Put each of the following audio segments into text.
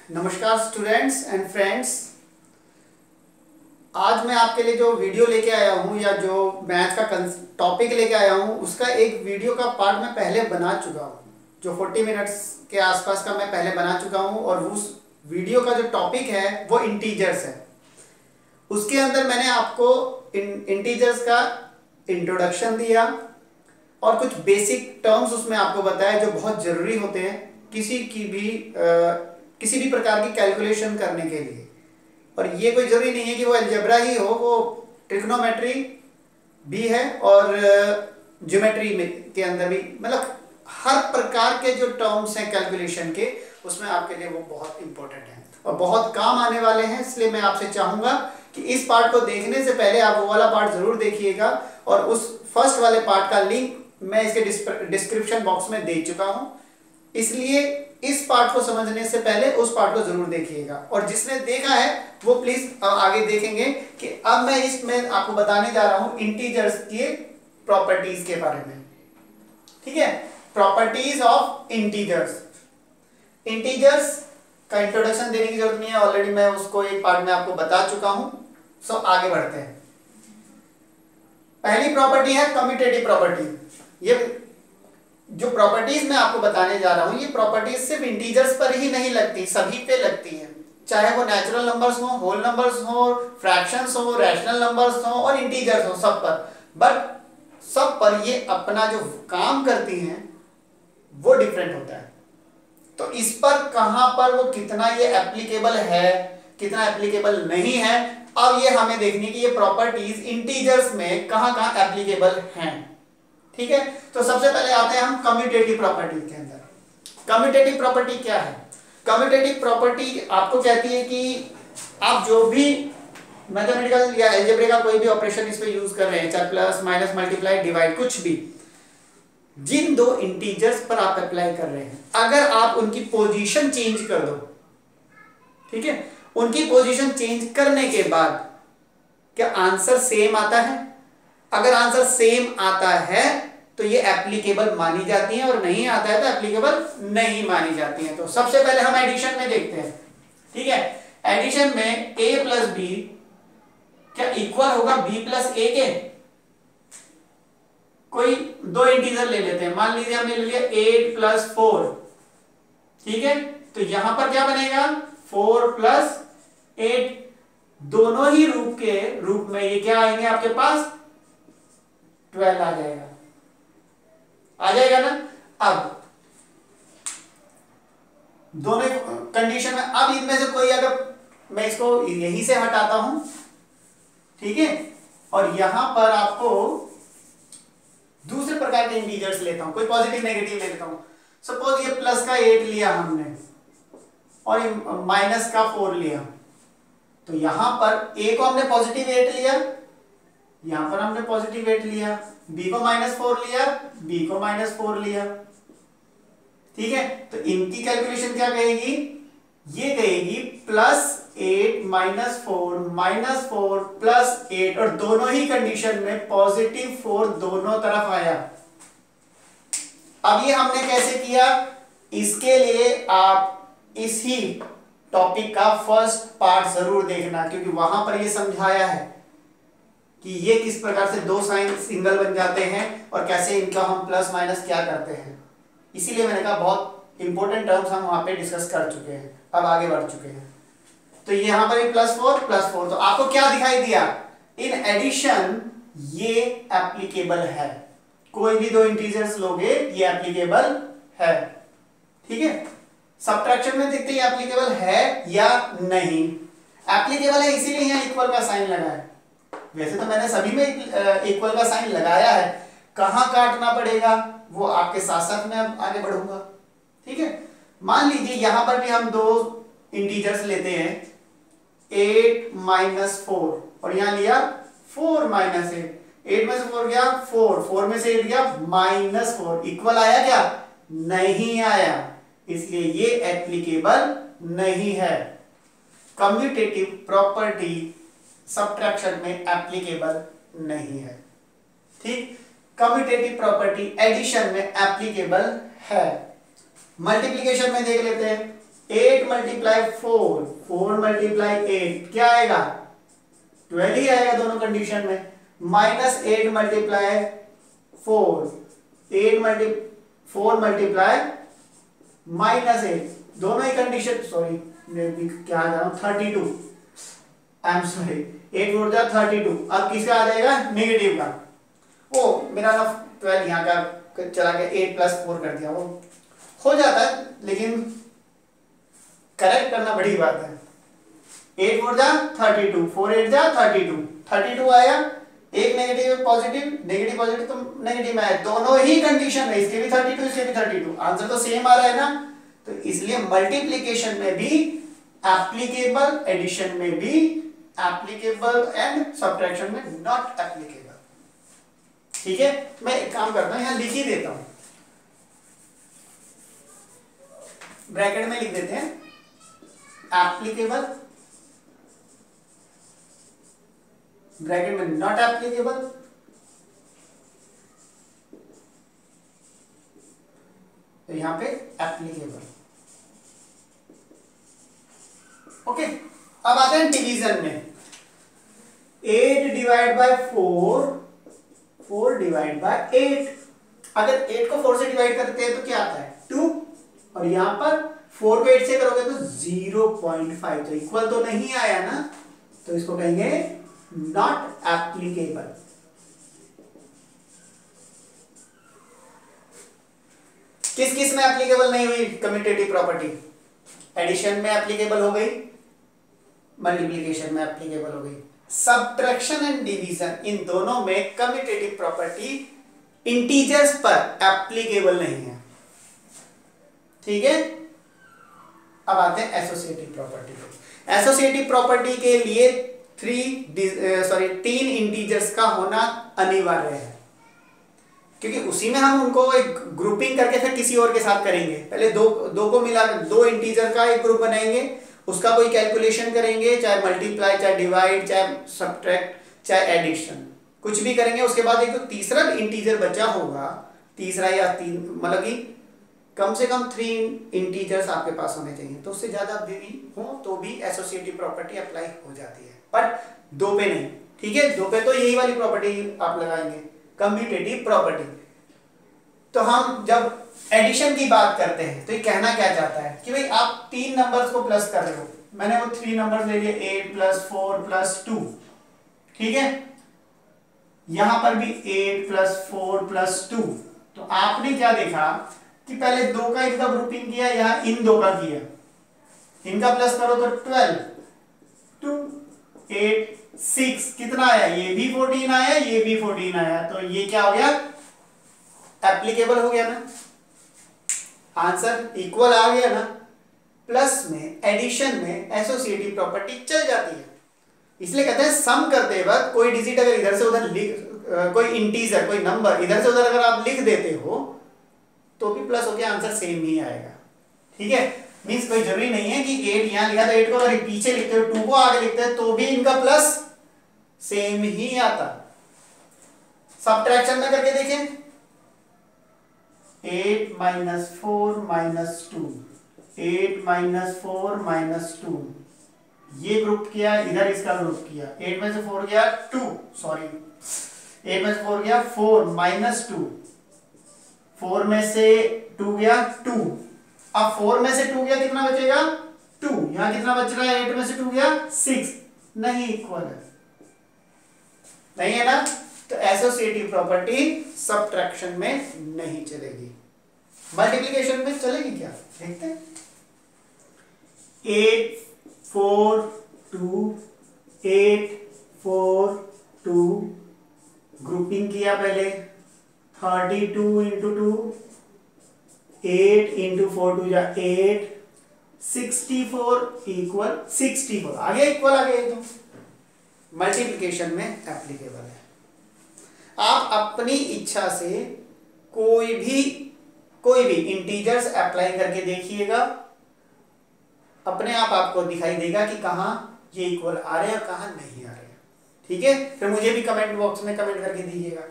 नमस्कार students and friends. आज मैं आपके लिए जो वीडियो लेके आया हूँ या जो मैथ का टॉपिक लेके आया हूँ उसका एक वीडियो का पार्ट मैं पहले बना चुका हूँ, जो 40 मिनट्स के आसपास का मैं पहले बना चुका हूँ। और उस वीडियो का जो टॉपिक है वो इंटीजर्स है। उसके अंदर मैंने आपको इंटीजर्स का इंट्रोडक्शन दिया और कुछ बेसिक टर्म्स उसमें आपको बताया जो बहुत ज़रूरी होते हैं किसी भी प्रकार की कैलकुलेशन करने के लिए। और ये कोई ज़रूरी नहीं है कि वो अलजेब्रा ही हो, वो ट्रिग्नोमेट्री भी है और ज्योमेट्री में के अंदर भी, मतलब हर प्रकार के जो टर्म्स हैं कैलकुलेशन के, उसमें आपके लिए वो बहुत इंपॉर्टेंट है और बहुत काम आने वाले हैं। इसलिए मैं आपसे चाहूँगा कि इस पार्ट को देखने से पहले आप वो वाला पार्ट ज़रूर देखिएगा। और उस फर्स्ट वाले पार्ट का लिंक मैं इसके डिस्क्रिप्शन बॉक्स में दे चुका हूँ, इसलिए इस पार्ट को समझने से पहले उस पार्ट को जरूर देखिएगा। और जिसने देखा है वो प्लीज आगे देखेंगे कि अब मैं इसमें आपको बताने जा रहा हूं इंटीजर्स के प्रॉपर्टीज के बारे में। ठीक है, प्रॉपर्टीज ऑफ इंटीजर्स। इंटीजर्स का इंट्रोडक्शन देने की जरूरत नहीं है, ऑलरेडी मैं उसको एक पार्ट में आपको बता चुका हूं। सो आगे बढ़ते हैं। पहली प्रॉपर्टी है कम्यूटेटिव प्रॉपर्टी। ये जो प्रॉपर्टीज मैं आपको बताने जा रहा हूं, ये प्रॉपर्टीज सिर्फ इंटीजर्स पर ही नहीं लगती, सभी पे लगती है। चाहे वो नेचुरल नंबर्स हो, होल नंबर्स हो, फ्रैक्शंस हो, रैशनल नंबर्स हो और इंटीजर्स हो, सब पर। बट सब पर ये अपना जो काम करती हैं वो डिफरेंट होता है। तो इस पर कहां पर वो कितना ये एप्लीकेबल है, कितना एप्लीकेबल नहीं है, अब ये हमें देखनी कि ये प्रॉपर्टीज इंटीजर्स में कहां कहां एप्लीकेबल हैं। ठीक है, तो सबसे पहले आते हैं हम कम्यूटेटिव प्रॉपर्टी के अंदर। कम्यूटेटिव प्रॉपर्टी क्या है? कम्यूटेटिव प्रॉपर्टी आपको कहती है कि आप जो भी मैथमेटिकल या अलजेब्रा का कोई भी ऑपरेशन इस पे यूज कर रहे हैं, चाहे प्लस माइनस मल्टीप्लाई डिवाइड कुछ भी, जिन दो इंटीजर्स पर आप अप्लाई कर रहे हैं, अगर आप उनकी पोजीशन चेंज कर दो, ठीक है, उनकी पोजीशन चेंज करने के बाद क्या आंसर सेम आता है? अगर आंसर सेम आता है तो ये एप्लीकेबल मानी जाती है, और नहीं आता है तो एप्लीकेबल नहीं मानी जाती है। तो सबसे पहले हम एडिशन में देखते हैं। ठीक है, एडिशन में a प्लस बी क्या इक्वल होगा b प्लस a के? कोई दो इंटीजर ले लेते हैं, मान लीजिए हमने ले लिया 8 प्लस 4। ठीक है, तो यहां पर क्या बनेगा? 4 प्लस 8। दोनों ही रूप में ये क्या आएंगे आपके पास? 12 आ जाएगा ना। अब दोनों कंडीशन में, अब इनमें से कोई, अगर मैं इसको यहीं से हटाता हूं, ठीक है, और यहां पर आपको दूसरे प्रकार के इंटीजर्स लेता हूं, कोई पॉजिटिव नेगेटिव ले लेता हूं। सपोज ये प्लस का 8 लिया हमने और ये माइनस का 4 लिया, तो यहां पर a को हमने पॉजिटिव 8 लिया, यहां पर हमने पॉजिटिव 8 लिया, b को -4 लिया, b को -4 लिया। ठीक है, तो इनकी कैलकुलेशन क्या कहेगी? ये कहेगी +8 -4 +8, और दोनों ही कंडीशन में +4 दोनों तरफ आया। अब ये हमने कैसे किया? इसके लिए आप इसी टॉपिक का फर्स्ट पार्ट जरूर देखना, क्योंकि वहां पर ये समझाया है कि ये किस प्रकार से दो साइन सिंगल बन जाते हैं और कैसे इनका हम प्लस माइनस क्या करते हैं। इसीलिए मैंने कहा बहुत इंपॉर्टेंट टर्म्स हम वहां पे डिस्कस कर चुके हैं, अब आगे बढ़ चुके हैं। तो यहां पर +4 तो आपको क्या दिखाई दिया? इन एडिशन ये एप्लीकेबल है, कोई भी दो इंटीजर्स लोगे ये एप्लीकेबल है। ठीक है, सब्ट्रैक्शन में देखते हैं एप्लीकेबल है या नहीं। एप्लीकेबल है इसीलिए यहां इक्वल का साइन लगा है। वैसे तो मैंने सभी में इक्वल का साइन लगाया है, कहां काटना पड़ेगा वो आपके साथ साथ में अब आगे बढ़ूंगा। ठीक है, मान लीजिए यहां पर भी हम दो इंटीजर्स लेते हैं, 8 - 4, और यहां लिया 4 - 8। 8 में से 4 गया 4, 4 में से 8 गया -4। इक्वल आया क्या? नहीं आया, इसलिए ये एप्लीकेबल नहीं है। कम्यूटेटिव प्रॉपर्टी सब्ट्रैक्शन में एप्लीकेबल नहीं है। ठीक, कम्यूटेटिव प्रॉपर्टी एडिशन में एप्लीकेबल है। मल्टीप्लिकेशन में देख लेते हैं। 8 मल्टीप्लाई 4, 4 मल्टीप्लाई 8 क्या आएगा? 12 ही आएगा दोनों कंडीशन में। माइनस 8 मल्टीप्लाई 4, 4 मल्टीप्लाई माइनस 8, दोनों ही कंडीशन, सॉरी क्या आ जा रहा हूं, 32, आई एम सॉरी, 8 4 जा 32। अब किसका आ जाएगा? नेगेटिव का। ओ मेरा ना 12 यहाँ का चला गया, 8 प्लस 4 कर दिया, वो हो जाता है लेकिन करेक्ट करना बड़ी बात है। 8 4 जा 32, 4 8 जा 32, 32 आया। एक नेगेटिव पॉजिटिव, नेगेटिव पॉजिटिव तो नेगेटिव में है, दोनों ही कंडीशन में, इसके भी 32 इसके भी 32, आंसर तो सेम आ रहा है ना। तो इसलिए मल्टीप्लिकेशन में भी एप्लीकेबल, एडिशन में भी एप्लीकेबल एंड सब्ट्रैक्शन में नॉट एप्लीकेबल। ठीक है, मैं एक काम करता हूं, यहां लिख ही देता हूं, ब्रैकेट में लिख देते हैं एप्लीकेबल, ब्रैकेट में नॉट एप्लीकेबल, तो यहां पे एप्लीकेबल। ओके, अब आते हैं डिवीजन में। 8 डिवाइड बाय 4, 4 डिवाइड बाय 8। अगर 8 को 4 से डिवाइड करते हैं तो क्या आता है? 2, और यहां पर 4 को 8 से करोगे तो 0.5, तो इक्वल तो नहीं आया ना, तो इसको कहेंगे नॉट एप्लीकेबल। किस किस में एप्लीकेबल नहीं हुई कम्यूटेटिव प्रॉपर्टी? एडिशन में एप्लीकेबल हो गई, मल्टीप्लिकेशन में एप्लीकेबल हो गई, सब्ट्रैक्शन एंड डिवीजन इन दोनों में कम्यूटेटिव प्रॉपर्टी इंटीजर्स पर एप्लीकेबल नहीं है। ठीक है, अब आते हैं एसोसिएटिव प्रॉपर्टी पे। एसोसिएटिव प्रॉपर्टी के लिए 3 इंटीजर्स का होना अनिवार्य है, क्योंकि उसी में हम उनको एक ग्रुपिंग करके फिर किसी और के साथ करेंगे। पहले दो को मिला, 2 इंटीजर का एक ग्रुप बनाएंगे, उसका कोई कैलकुलेशन करेंगे, चाहे मल्टीप्लाई, चाहे डिवाइड, चाहे सब्ट्रैक्ट, चाहे एडिशन, कुछ भी करेंगे। उसके बाद एक तो तीसरा इंटीजर बचा होगा, तीसरा या 3, मतलब कि कम से कम 3 इंटीजर्स आपके पास होने चाहिए, तो उससे ज्यादा भी हो तो भी एसोसिएटिव प्रॉपर्टी अप्लाई हो जाती है, बट 2 पे नहीं। ठीक है, 2 पे तो यही वाली प्रॉपर्टी आप लगाएंगे, कम्यूटेटिव प्रॉपर्टी। तो हम जब एडिशन की बात करते हैं तो ये कहना क्या चाहता है कि भाई आप 3 नंबर्स को प्लस कर रहे हो, मैंने वो 3 नंबर्स ले लिए, 8 प्लस 4 प्लस 2। ठीक है, यहां पर भी 8 प्लस 4 प्लस 2। तो आपने क्या देखा कि पहले 2 का इनका ग्रुपिंग किया, यहां इन 2 का किया, इनका प्लस करो तो 12, 2 8 6, कितना आया? ये भी 14 आया, ये भी 14 आया, तो ये क्या हो गया? एप्लीकेबल हो गया ना, आंसर इक्वल आ गया ना। प्लस में, एडिशन में एसोसिएटिव प्रॉपर्टी चल जाती है, इसलिए कहते हैं सम करते वक्त कोई डिजिट अगर इधर से उधर कोई इंटीजर, कोई नंबर इधर से उधर अगर आप लिख देते हो तो भी प्लस होकर आंसर सेम ही आएगा। ठीक है, मींस कोई जरूरी नहीं है कि 8 यहां लिखा तो 8 को अगर पीछे लिखते हो, 2 को आगे लिखते हैं तो भी इनका प्लस सेम ही आता। सब्ट्रैक्शन में करके देखें, 8 माइनस 4 माइनस 2, 8 माइनस 4 माइनस 2, ये ग्रुप किया, इधर इसका ग्रुप किया, 8 में से 4 गया 2, सॉरी 8 में से 4 गया 4 माइनस 2, 4 में से 2 गया 2, अब 4 में से 2 गया, कितना बचेगा? 2, यहां कितना बच रहा है? 8 में से 2 गया 6, नहीं इक्वल है, नहीं है ना। तो एसोसिएटिव प्रॉपर्टी सब्ट्रैक्शन में नहीं चलेगी, मल्टीप्लिकेशन में चलेगी क्या? देखते हैं। 8 4 2, 8 4 2, ग्रुपिंग किया पहले, 32 इंटू 2, 8 इंटू 4 2 जा 8, 64 इक्वल 64, आगे इक्वल आ गया, तो मल्टीप्लिकेशन में एप्लीकेबल है। आप अपनी इच्छा से कोई भी इंटीजर्स अप्लाई करके देखिएगा, अपने आप आपको दिखाई देगा कि कहां ये इक्वल आ रहे हैं और कहां नहीं आ रहे हैं। ठीक है, फिर मुझे भी कमेंट बॉक्स में कमेंट करके दीजिएगा।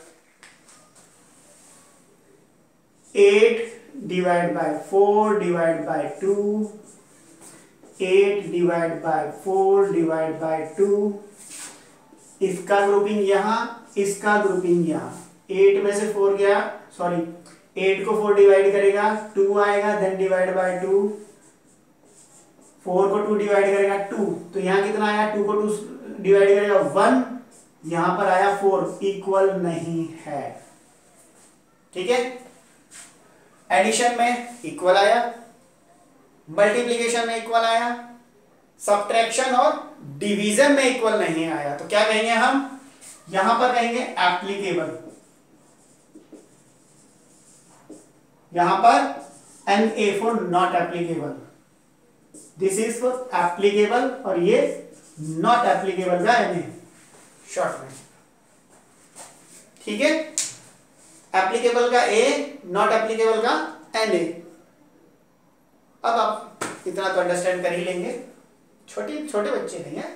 8 divide by 4 divide by 2 8 divide by 4 divide by 2, इसका ग्रुपिंग यहाँ, इसका ग्रुपिंग यहाँ। 8 में से 4 गया, सॉरी 8 को 4 डिवाइड करेगा 2 आएगा, देन डिवाइड बाय 2, 4 को 2 डिवाइड करेगा 2, तो यहाँ कितना आया, 2 को 2 डिवाइड करेगा 1, यहां पर आया 4, इक्वल नहीं है। ठीक है, एडिशन में इक्वल आया, मल्टीप्लिकेशन में इक्वल आया, सब्ट्रैक्शन और डिवीजन में इक्वल नहीं आया। तो क्या कहेंगे हम, यहां पर कहेंगे एप्लीकेबल, यहां पर NA for not applicable, this is for applicable, और ये नॉट एप्लीकेबल का NA शॉर्ट में। ठीक है, एप्लीकेबल का A, नॉट एप्लीकेबल का NA। अब आप इतना तो अंडरस्टैंड कर ही लेंगे, छोटे बच्चे नहीं है।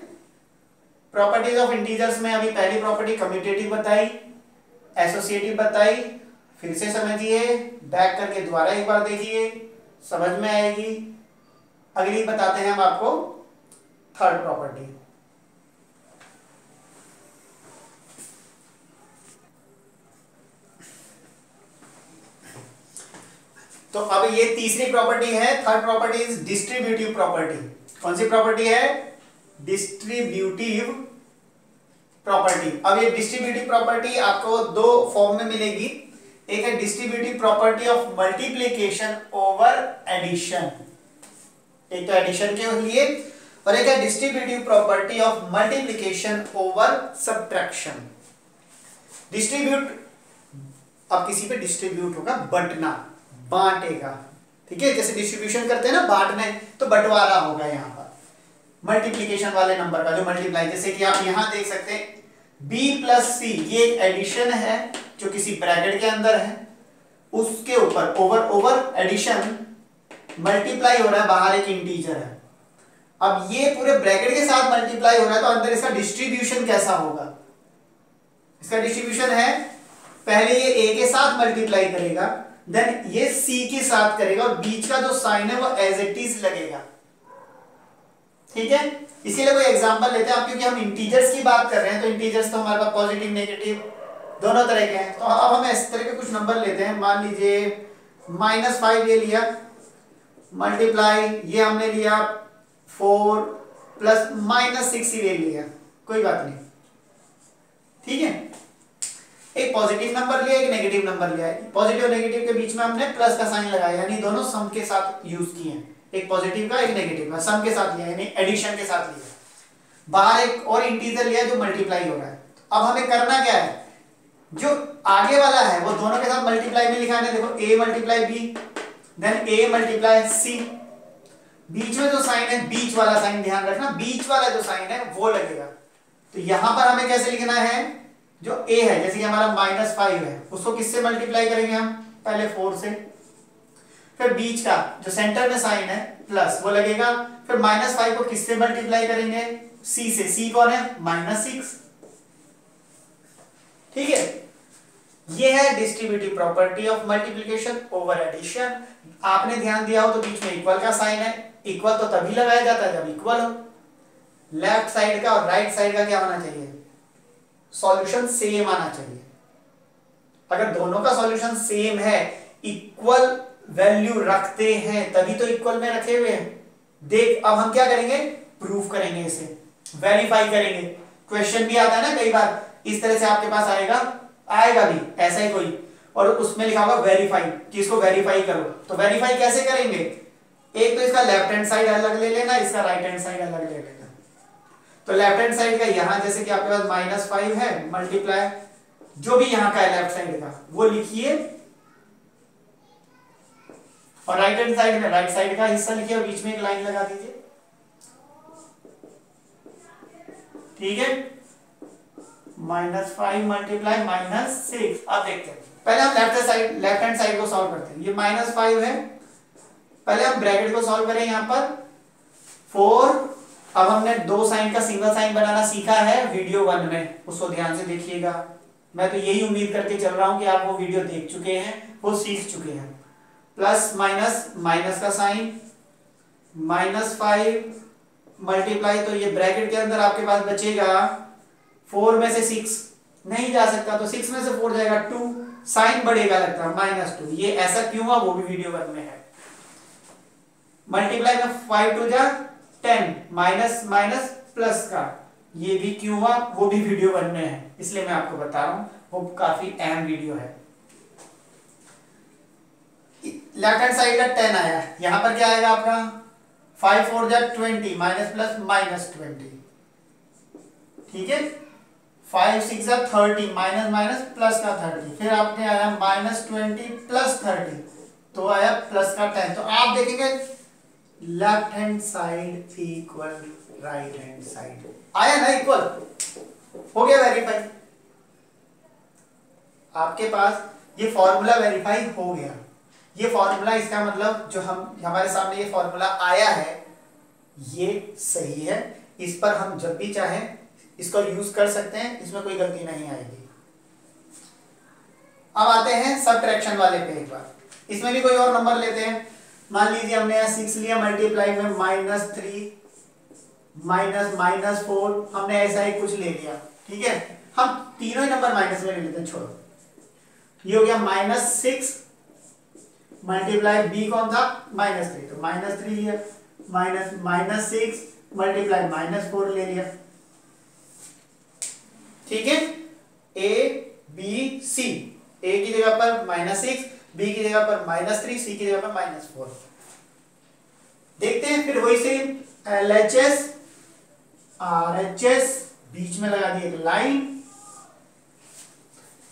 प्रॉपर्टीज ऑफ इंटीजर्स में अभी पहली प्रॉपर्टी कम्यूटेटिव बताई, एसोसिएटिव बताई, फिर से समझिए, बैक करके दोबारा एक बार देखिए, समझ में आएगी। अगली बताते हैं हम आपको थर्ड प्रॉपर्टी। तो अब ये तीसरी प्रॉपर्टी है, third property is distributive property. कौन सी प्रॉपर्टी है, डिस्ट्रीब्यूटिव प्रॉपर्टी। अब ये डिस्ट्रीब्यूटिव प्रॉपर्टी आपको दो फॉर्म में मिलेगी, एक है distributive property of multiplication over addition, एक तो एडिशन के लिए, और एक है distributive property of multiplication over subtraction. Distribute, अब किसी पे डिस्ट्रीब्यूट होगा, बंटना, बांटेगा। ठीक है, जैसे डिस्ट्रीब्यूशन करते हैं ना बांटने, तो बंटवारा होगा यहाँ पर मल्टीप्लिकेशन वाले नंबर का जो मल्टीप्लाई, जैसे कि आप यहां देख सकते हैं b प्लस सी, ये एक एडिशन है जो किसी ब्रैकेट के अंदर है, उसके ऊपर ओवर एडिशन मल्टीप्लाई हो रहा है, बाहर एक इंटीजर है। अब ये पूरे ब्रैकेट के साथ मल्टीप्लाई हो रहा है, तो अंदर इसका डिस्ट्रीब्यूशन कैसा होगा, इसका डिस्ट्रीब्यूशन है पहले ये a के साथ मल्टीप्लाई करेगा, देन ये c के साथ करेगा, और बीच का जो साइन है वो एज इट इज लगेगा। ठीक है, इसीलिए कोई एग्जांपल लेते हैं आप, क्योंकि हम इंटीजर्स की बात कर रहे हैं, तो इंटीजर्स तो हमारे पास पॉजिटिव नेगेटिव दोनों तरह के हैं। तो अब हम इस तरह के कुछ नंबर लेते हैं, मान लीजिए -5 ये लिया, मल्टीप्लाई ये हमने लिया 4 प्लस -6 ये लिया, कोई बात नहीं। ठीक है, एक पॉजिटिव नंबर लिया, एक नेगेटिव नंबर लिया, पॉजिटिव और नेगेटिव के बीच में हमने प्लस का साइन लगाया, यानी दोनों सम के साथ यूज किए हैं, एक पॉजिटिव का एक नेगेटिव का, सम के साथ लिया यानी एडिशन के साथ लिया। बाहर एक और इंटीजर लिया जो मल्टीप्लाई हो रहा है। अब हमें करना क्या है, जो आगे वाला है वो दोनों के साथ मल्टीप्लाई में लिखा है, देखो a multiply b, then a multiply c, बीच में जो साइन है, बीच वाला साइन ध्यान रखना, बीच वाला जो साइन है वो लगेगा। तो यहां पर हमें कैसे लिखना है, जो a है, जैसे कि हमारा -5 है, उसको किससे मल्टीप्लाई करेंगे हम, पहले 4 से, फिर बीच का जो सेंटर में साइन है प्लस वो लगेगा, फिर -5 को किससे मल्टीप्लाई करेंगे, c से, c कौन है, -6। ठीक है, ये है distributive property of multiplication over addition. आपने ध्यान दिया हो तो बीच में इक्वल का साइन है, इक्वल तो तभी लगाया जाता है जब इक्वल हो। लेफ्ट साइड का और राइट साइड का क्या होना चाहिए, सॉल्यूशन सेम आना चाहिए। अगर दोनों का सॉल्यूशन सेम है, इक्वल वैल्यू रखते हैं, तभी तो इक्वल में रखे हुए हैं। देख, अब हम क्या करेंगे, प्रूफ करेंगे, इसे वेरीफाई करेंगे। क्वेश्चन भी आता है ना कई बार, इस तरह से आपके पास आएगा भी ऐसा ही कोई, और उसमें लिखा होगा वेरीफाई, कि इसको वेरीफाई करो। तो वेरीफाई कैसे करेंगे, एक तो इसका लेफ्ट हैंड साइड अलग ले लेना, इसका राइट हैंड साइड अलग ले लेना। तो लेफ्ट हैंड साइड का यहां जैसे कि आपके पास -5 है, मल्टीप्लाई जो भी यहां का है लेफ्ट साइड का वो लिखिए, और राइट हैंड साइड में राइट साइड का हिस्सा लिखिए, और बीच में एक लाइन लगा दीजिए। ठीक है, -5 मल्टीप्लाई -6। अब देखते हैं, पहले हम लेफ्ट हैंड साइड को सॉल्व करते हैं। ये -5 है, पहले हम ब्रैकेट को सॉल्व करें, यहां पर 4। अब हमने दो साइन का सिंगल साइन बनाना सीखा है वीडियो 1 में, उसको ध्यान से देखिएगा। मैं तो यही उम्मीद करके चल रहा हूं कि आप वो वीडियो देख चुके हैं, वो सीख चुके हैं। प्लस माइनस, माइनस का साइन, -5 मल्टीप्लाई, तो ये ब्रैकेट के अंदर आपके पास बचेगा 4 में से 6 नहीं जा सकता, तो 6 में से 4 जाएगा 2, साइन बढ़ेगा लगता है -2। ये ऐसा क्यों हुआ वो भी वीडियो 1 में है। मल्टीप्लाई में 5 2 जा 10, माइनस माइनस प्लस का, ये भी क्यों हुआ वो भी वीडियो 1 में है, इसलिए मैं आपको बता रहा हूं, वो काफी अहम वीडियो है। लेफ्ट हैंड साइड का 10 आया, यहां पर क्या आएगा आपका 5 4 जा 20, माइनस प्लस -20, ठीक है। 5 6 जा 30, माइनस माइनस प्लस का 30, फिर आपने आया -20 प्लस 30, तो आया प्लस का 10। तो आप देखेंगे left hand side equal right hand side, आया ना इक्वल, हो गया वेरीफाई। आपके पास ये फॉर्मूला वेरीफाई हो गया। ये फॉर्मूला, इसका मतलब जो हमारे सामने ये फॉर्मूला आया है ये सही है, इस पर हम जब भी चाहें इसको यूज कर सकते हैं, इसमें कोई गलती नहीं आएगी। अब आते हैं सबट्रैक्शन वाले पे एक बार, इसमें भी कोई और नंबर लेते हैं। मान लीजिए हमने यहाँ 6 लिया, मल्टीप्लाई में -3 -4, हमने ऐसा ही कुछ ले लिया, ठीक है। हम तीनों ही नंबर माइनस में ले लेते हैं, छोड़ो। ये हो गया -6 मल्टीप्लाई बी कौन था -3, तो -3 लिया, -6 मल्टीप्लाई -4 ले लिया, ठीक है। ए बी सी, ए की जगह पर -6, बी की जगह पर -3, सी की जगह पर -4। देखते हैं फिर वही से LHS RHS, बीच में लगा दी एक लाइन,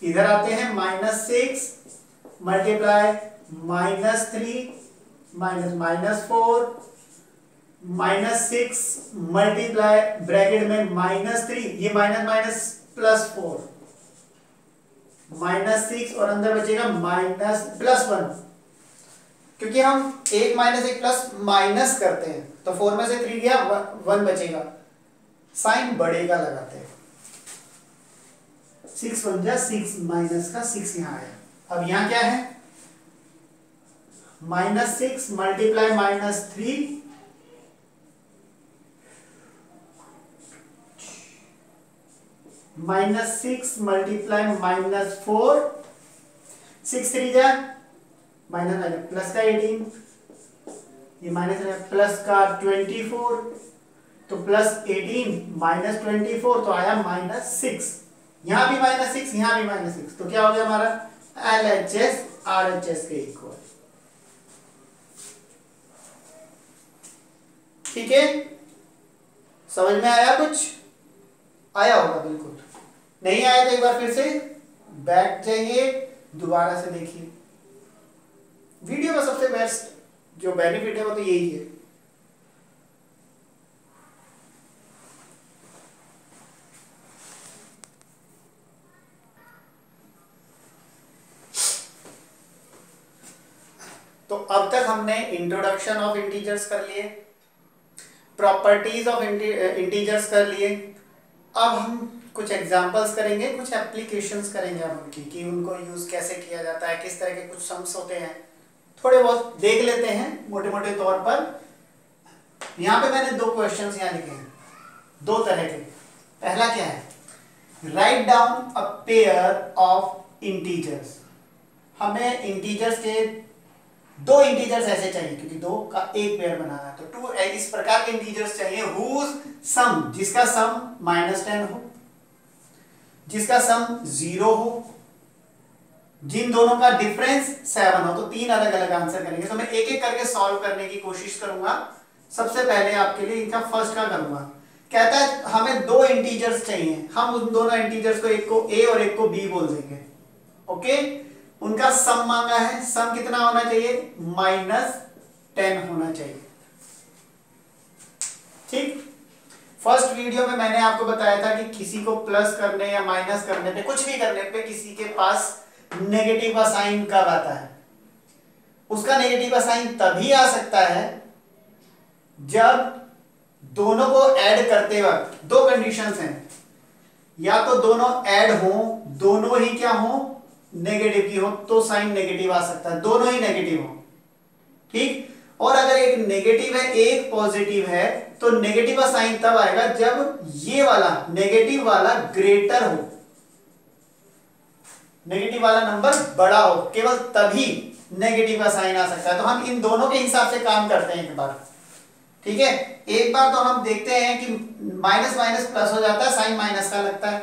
इधर आते हैं -6 मल्टीप्लाई -3 -4, -6 मल्टीप्लाई ब्रैकेट में -3, ये माइनस +4, -6 और अंदर बचेगा +1, क्योंकि हम एक माइनस एक प्लस माइनस करते हैं, तो 4 में से 3 गया 1 बचेगा, साइन बढ़ेगा लगाते हैं, 6 1 जा 6, माइनस का 6 यहां आया। अब यहां क्या है -6 मल्टीप्लाई -3 -6 मल्टीप्लाई -4, 6 3 जा माइनस प्लस का 18, ये माइनस प्लस का 24, तो +18 -24, तो आया -6, यहां भी -6, यहां भी -6, तो क्या हो गया हमारा LHS RHS के इक्वल, ठीक है। समझ में आया? कुछ आया होगा, बिल्कुल नहीं आया तो एक बार फिर से बैठ जाइए, दोबारा से देखिए। वीडियो का सबसे बेस्ट जो बेनिफिट है वो तो यही है। तो अब तक हमने इंट्रोडक्शन ऑफ इंटीजर्स कर लिए, प्रॉपर्टीज ऑफ इंटीजर्स कर लिए। अब हम कुछ एग्जांपल्स करेंगे, कुछ एप्लीकेशंस करेंगे हम उनकी, कि उनको यूज कैसे किया जाता है, किस तरह के कुछ सम्स होते हैं, थोड़े बहुत देख लेते हैं मोटे मोटे तौर पर। यहाँ पे मैंने 2 क्वेश्चंस यहाँ लिखे हैं, 2 तरह के। पहला क्या है, write down a pair of integers. हमें इंटीजर्स के 2 इंटीजर्स ऐसे चाहिए, क्योंकि 2 का एक पेयर बनाना है, तो 2 इस प्रकार के इंटीजर्स चाहिए हुज सम, जिसका सम -10 हो, जिसका सम 0 हो, जिन दोनों का डिफरेंस 7 हो। तो 3 अलग अलग आंसर करेंगे, तो मैं एक एक करके सॉल्व करने की कोशिश करूंगा। सबसे पहले आपके लिए इनका फर्स्ट का करूंगा। कहता है हमें 2 इंटीजर्स चाहिए, हम उन दोनों इंटीजर्स को, एक को a और एक को b बोल देंगे, ओके। उनका सम मांगा है, सम कितना होना चाहिए, -10 होना चाहिए, ठीक। फर्स्ट वीडियो में मैंने आपको बताया था कि किसी को प्लस करने या माइनस करने पे, कुछ भी करने पे किसी के पास नेगेटिव का साइन कब आता है, उसका नेगेटिव का साइन तभी आ सकता है जब दोनों को ऐड करते वक्त 2 कंडीशंस हैं, या तो दोनों ऐड हो, दोनों ही क्या हो, नेगेटिव की हो, तो साइन नेगेटिव आ सकता है, दोनों ही नेगेटिव हो, ठीक। और अगर एक नेगेटिव है एक पॉजिटिव है तो नेगेटिव का साइन तब आएगा जब ये वाला नेगेटिव वाला ग्रेटर हो, नेगेटिव वाला नंबर बड़ा हो, केवल तभी नेगेटिव का साइन आ सकता है। तो हम इन दोनों के हिसाब से काम करते हैं एक बार, ठीक है। एक बार तो हम देखते हैं कि माइनस माइनस प्लस हो जाता है, साइन माइनस का लगता है,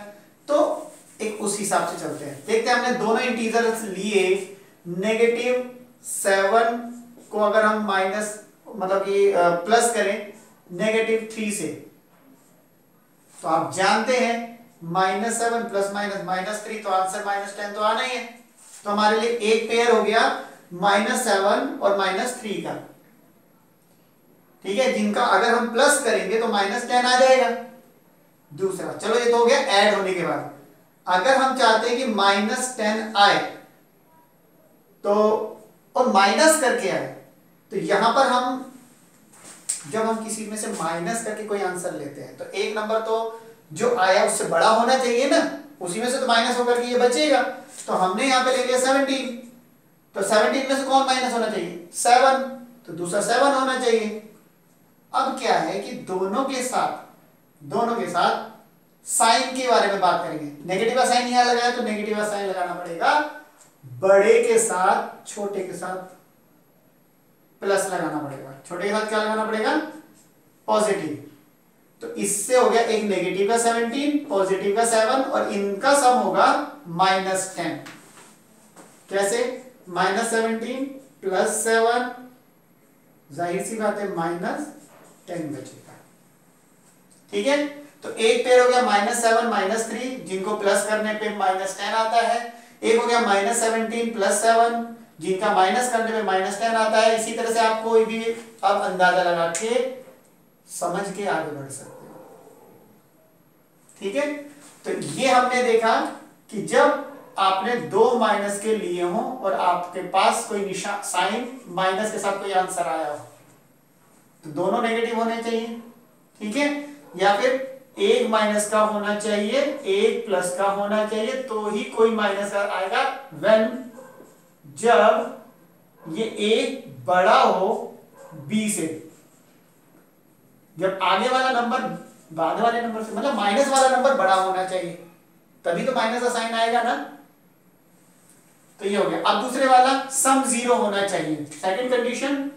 तो एक उस हिसाब से चलते हैं। देखते हैं, हमने दोनों इंटीजर्स लिए, -7 को अगर हम माइनस मतलब कि प्लस करें -3 से, तो आप जानते हैं -7 प्लस -3 तो आंसर -10 तो आना ही है। तो हमारे लिए एक पेयर हो गया -7 और -3 का, ठीक है, जिनका अगर हम प्लस करेंगे तो -10 आ जाएगा। दूसरा, चलो ये तो हो गया ऐड होने के बाद। अगर हम चाहते हैं कि -10 आए तो और माइनस करके आए, तो यहां पर हम जब हम किसी में से माइनस करके कोई आंसर लेते हैं तो एक नंबर तो जो आया उससे बड़ा होना चाहिए ना, उसी में से तो माइनस होकर के ये बचेगा। तो हमने यहां पे ले लिया 17, तो 17 में से कौन माइनस होना चाहिए? 7, तो दूसरा 7 होना चाहिए। अब क्या है कि दोनों के साथ साइन के बारे में बात करेंगे। नेगेटिव का साइन यहां लगाया तो नेगेटिव का साइन लगाना पड़ेगा, बड़े के साथ छोटे के साथ प्लस लगाना पड़ेगा, छोटे के साथ क्या लगाना पड़ेगा? पॉजिटिव। तो इससे हो गया एक नेगेटिव का 17, पॉजिटिव का 7 और इनका सम होगा -10। कैसे? -17 प्लस 7, जाहिर सी बात है -10 बचेगा, ठीक है। तो एक पेयर हो गया -7 -3, जिनको प्लस करने पे -10 आता है। एक हो गया -17 प्लस 7, जिनका माइनस करने पे -10 आता है। इसी तरह से आप कोई भी अब अंदाजा लगा के समझ के आगे बढ़ सकते हो, ठीक है। तो ये हमने देखा कि जब आपने दो माइनस के लिए हो और आपके पास कोई निशान साइन माइनस के साथ कोई आंसर आया हो, तो दोनों नेगेटिव होने चाहिए, ठीक है। या फिर एक माइनस का होना चाहिए, एक प्लस का होना चाहिए, तो ही कोई माइनस का आएगा। व्हेन, जब ये एक बड़ा हो बी से, जब आगे वाला नंबर बाद वाले नंबर से, मतलब माइनस वाला नंबर बड़ा होना चाहिए, तभी तो माइनस का साइन आएगा ना। तो ये हो गया। अब दूसरे वाला, सम 0 होना चाहिए। Second condition,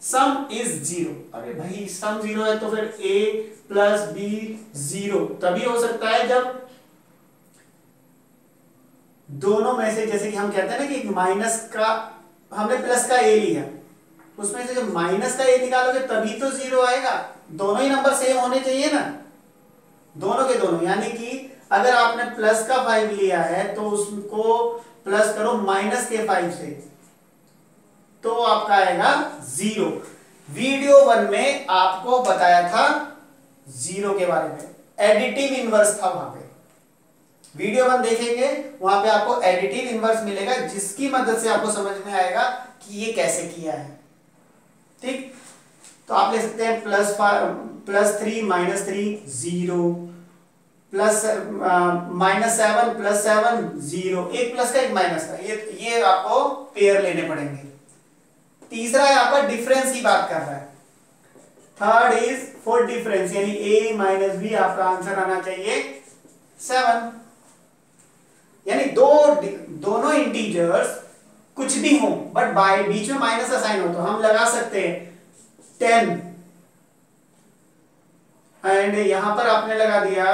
some is 0। अरे भाई सम 0 है तो फिर a प्लस b 0 तभी हो सकता है जब दोनों में से, जैसे कि हम कहते हैं ना कि माइनस का, हमने प्लस का a लिया, उसमें से जब माइनस का a निकालोगे तभी तो 0 आएगा। दोनों ही नंबर सेम होने चाहिए ना, दोनों के दोनों। यानी कि अगर आपने प्लस का 5 लिया है तो उसको प्लस करो -5 से, तो आपका आएगा 0। वीडियो 1 में आपको बताया था 0 के बारे में, एडिटिव इनवर्स था वहां पे। वीडियो 1 देखेंगे, वहां पे आपको एडिटिव इनवर्स मिलेगा, जिसकी मदद से आपको समझ में आएगा कि ये कैसे किया है, ठीक। तो आप ले सकते हैं +3 -3 0, -7 + 7 0, एक प्लस का एक माइनस का, ये आपको पेयर लेने पड़ेंगे। तीसरा है आपका डिफरेंस की बात कर रहा है। थर्ड इज फॉर डिफरेंस, यानी a - b आपका आंसर आना चाहिए 7। यानी दोनों इंटीजर्स कुछ भी हो बट बाय बीच में माइनस का साइन हो, तो हम लगा सकते हैं 10 एंड यहां पर आपने लगा दिया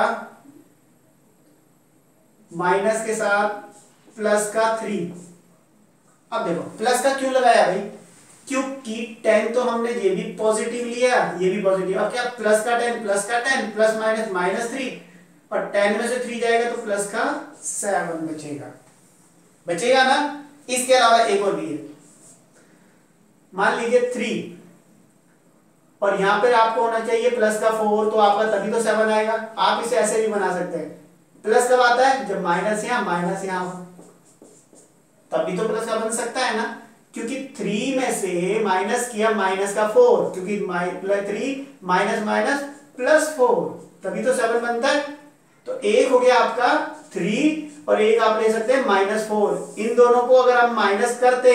माइनस के साथ प्लस का 3। अब देखो प्लस का क्यों लगाया भाई? क्योंकि 10 तो हमने ये भी पॉजिटिव लिया, ये भी पॉजिटिव। अब क्या प्लस का 10 प्लस माइनस 3, और 10 में से 3 जाएगा तो प्लस का 7 बचेगा ना। इसके अलावा एक और भी है, मान लीजिए 3 और यहां पर आपको होना चाहिए प्लस का 4, तो आपका तभी तो 7 आएगा। आप इसे ऐसे भी बना सकते हैं, प्लस कब आता है? जब माइनस यहां हो, तभी तो प्लस का बन सकता है ना। क्योंकि 3 में से माइनस किया माइनस का 4, क्योंकि 3 माइनस +4 तभी तो 7 बनता है। तो एक हो गया आपका 3 और एक आप ले सकते हैं -4। इन दोनों को अगर हम माइनस करते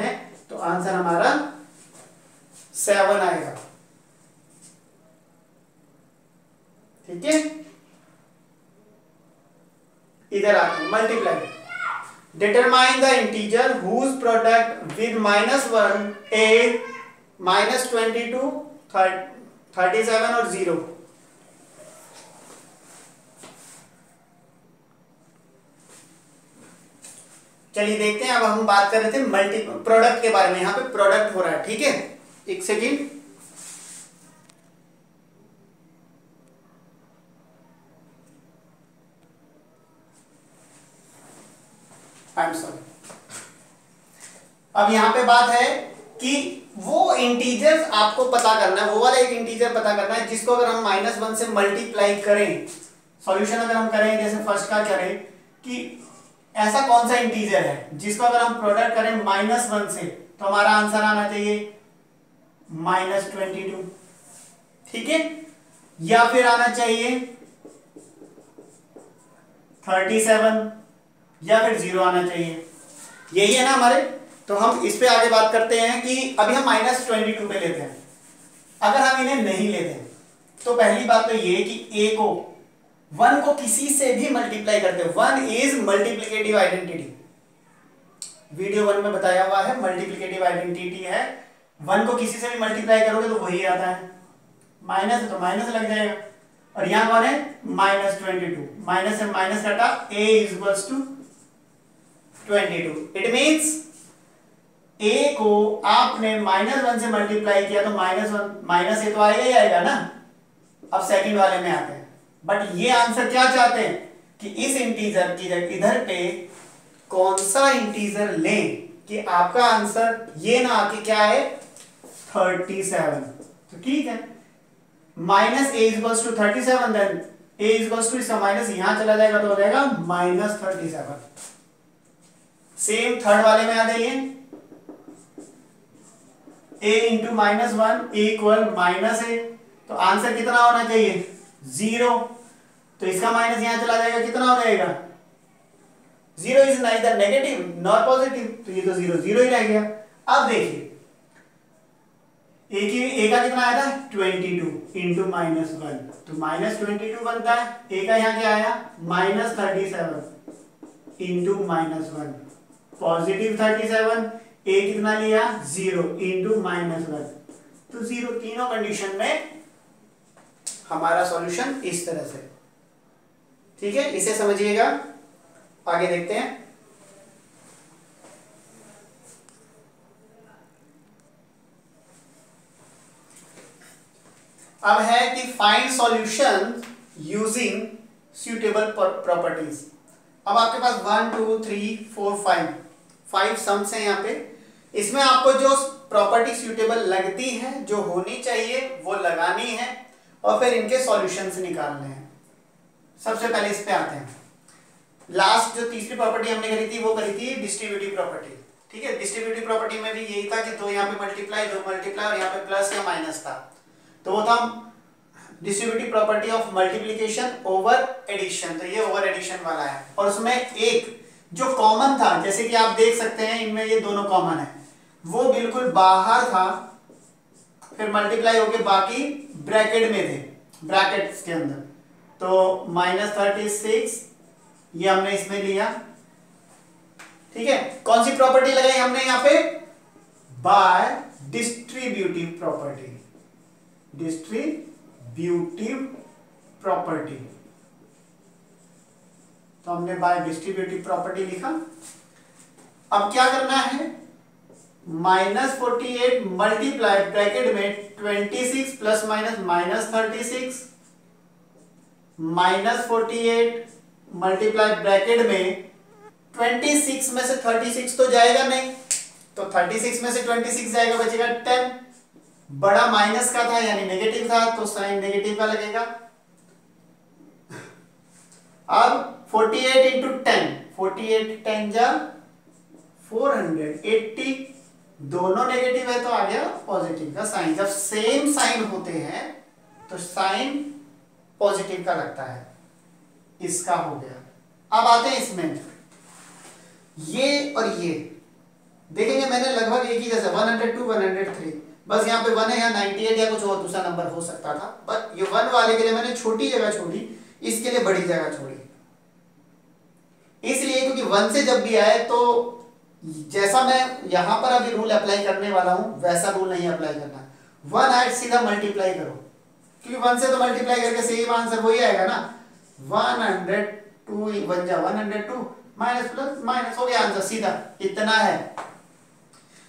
हैं, तो तो आंसर हमारा 7 आएगा। ठीक है, इधर आते हैं multiply. Determine the integer whose product with -1 a -22 37 और 0। चलिए देखते हैं। अब हम बात कर रहे थे मल्टी प्रोडक्ट के बारे में, यहां पे प्रोडक्ट हो रहा है। ठीक है, एक सेकेंड। I am sorry. अब यहां पे बात है कि वो इंटीजर्स आपको पता करना है, वो वाला एक इंटीजर पता करना है जिसको अगर हम -1 से मल्टीप्लाई करें, सॉल्यूशन अगर हम करें, जैसे फर्स्ट का करें कि ऐसा कौन सा इंटीजर है जिसको अगर हम प्रोडक्ट करें -1 से, तो हमारा आंसर आना चाहिए -22। ठीक है, या फिर आना चाहिए 37, या फिर 0 आना चाहिए। यही है ना हमारे। तो हम इस पे आगे बात करते हैं कि अभी हम -22 पे लेते हैं। अगर हम इन्हें नहीं लेते तो पहली बात तो ये कि a को 1 को किसी से भी मल्टीप्लाई करते हैं। 1 इज मल्टीप्लिकेटिव आइडेंटिटी, वीडियो 1 में बताया हुआ है, मल्टीप्लिकेटिव आइडेंटिटी है। 1 को किसी से भी मल्टीप्लाई करोगे तो वही आता है, माइनस है तो माइनस लग जाएगा। और यहां कौन है -22, माइनस से माइनस घटा, a equals to 22। It means a को आपने -1 से मल्टीप्लाई किया तो माइनस ए तो आएगा ही आएगा ना। अब सेकंड वाले में आते हैं। बट ये आंसर क्या चाहते हैं कि इस इंटीजर की इधर पे कौन सा इंटीजर लें कि आपका आंसर ये ना आके क्या है 37। तो ठीक है, minus a equals to 37, then a equals to, इसका माइनस यहां चला जाएगा तो हो जाएगा -37। सेम थर्ड वाले में आ जाइए, a इंटू -1 इक्वल -a, तो आंसर कितना होना चाहिए 0। तो इसका माइनस यहां चला जाएगा, कितना हो जाएगा 0 is neither negative nor positive, तो ये तो 0 0 ही रह गया। अब देखिए a का कितना आया था 22 इंटू -1, तो -22 बनता है। a का यहां क्या आया -37 इंटू -1, पॉजिटिव 37। a कितना लिया 0 इंटू -1, तो 0। तीनों कंडीशन में हमारा सॉल्यूशन इस तरह से। ठीक है, इसे समझिएगा। आगे देखते हैं। अब है कि find solution using suitable properties. अब आपके पास 1 2 3 4 5 सम्स हैं यहाँ पे। इसमें आपको जो प्रॉपर्टी सूटेबल लगती है, जो होनी चाहिए, वो लगानी है और फिर इनके सॉल्यूशंस निकालने हैं। सबसे पहले इस पे आते हैं। लास्ट जो तीसरी प्रॉपर्टी हमने करी थी वो करी थी डिस्ट्रीब्यूटिव प्रॉपर्टी। ठीक है, डिस्ट्रीब्यूटिव प्रॉपर्टी में भी यही था कि दो यहाँ पे मल्टीप्लाई, दो मल्टीप्लाई और यहाँ पे प्लस या माइनस था। तो वो था distributive property of multiplication over addition. तो ये ओवर एडिशन वाला है। और उसमें एक जो कॉमन था, जैसे कि आप देख सकते हैं इनमें ये दोनों कॉमन है, वो बिल्कुल बाहर था, फिर मल्टीप्लाई होके बाकी ब्रैकेट में थे, ब्रैकेट्स के अंदर। तो -36 ये हमने इसमें लिया। ठीक है, कौन सी प्रॉपर्टी लगाई हमने यहां पे bye distributive property, distributive property. तो हमने बाय डिस्ट्रीब्यूटिव प्रॉपर्टी लिखा। अब क्या करना है, -48 मल्टीप्लाई ब्रैकेट में 26 प्लस माइनस -36 -48 मल्टीप्लाई ब्रैकेट में 26 में से 36 तो जाएगा नहीं, तो 36 में से 26 जाएगा, बचेगा 10। बड़ा माइनस का था यानी नेगेटिव था, तो साइन नेगेटिव का लगेगा। अब 48 इंटू 10, 48 10 जा 480, दोनों नेगेटिव है तो आ गया पॉजिटिव का साइन। जब सेम साइन होते हैं तो साइन पॉजिटिव का लगता है। इसका हो गया। अब आते हैं इसमें, ये और ये देखेंगे मैंने लगभग एक ही जैसा 102 103, बस यहाँ पे 1 है, यहाँ 98 या कुछ और दूसरा नंबर हो सकता था, बट ये 1 वाले के लिए मैंने छोटी जगह छोड़ी, इसके लिए बड़ी जगह छोड़ी, इसलिए क्योंकि 1 से जब भी आए तो जैसा मैं यहां पर अभी रूल अप्लाई करने वाला हूं वैसा रूल नहीं अप्लाई करना। 1 आए सीधा मल्टीप्लाई करो, क्योंकि 1 से तो मल्टीप्लाई करके सेम आंसर वही आएगा ना। 102 1 जा 102 माइनस प्लस माइनस हो गया आंसर सीधा, इतना है।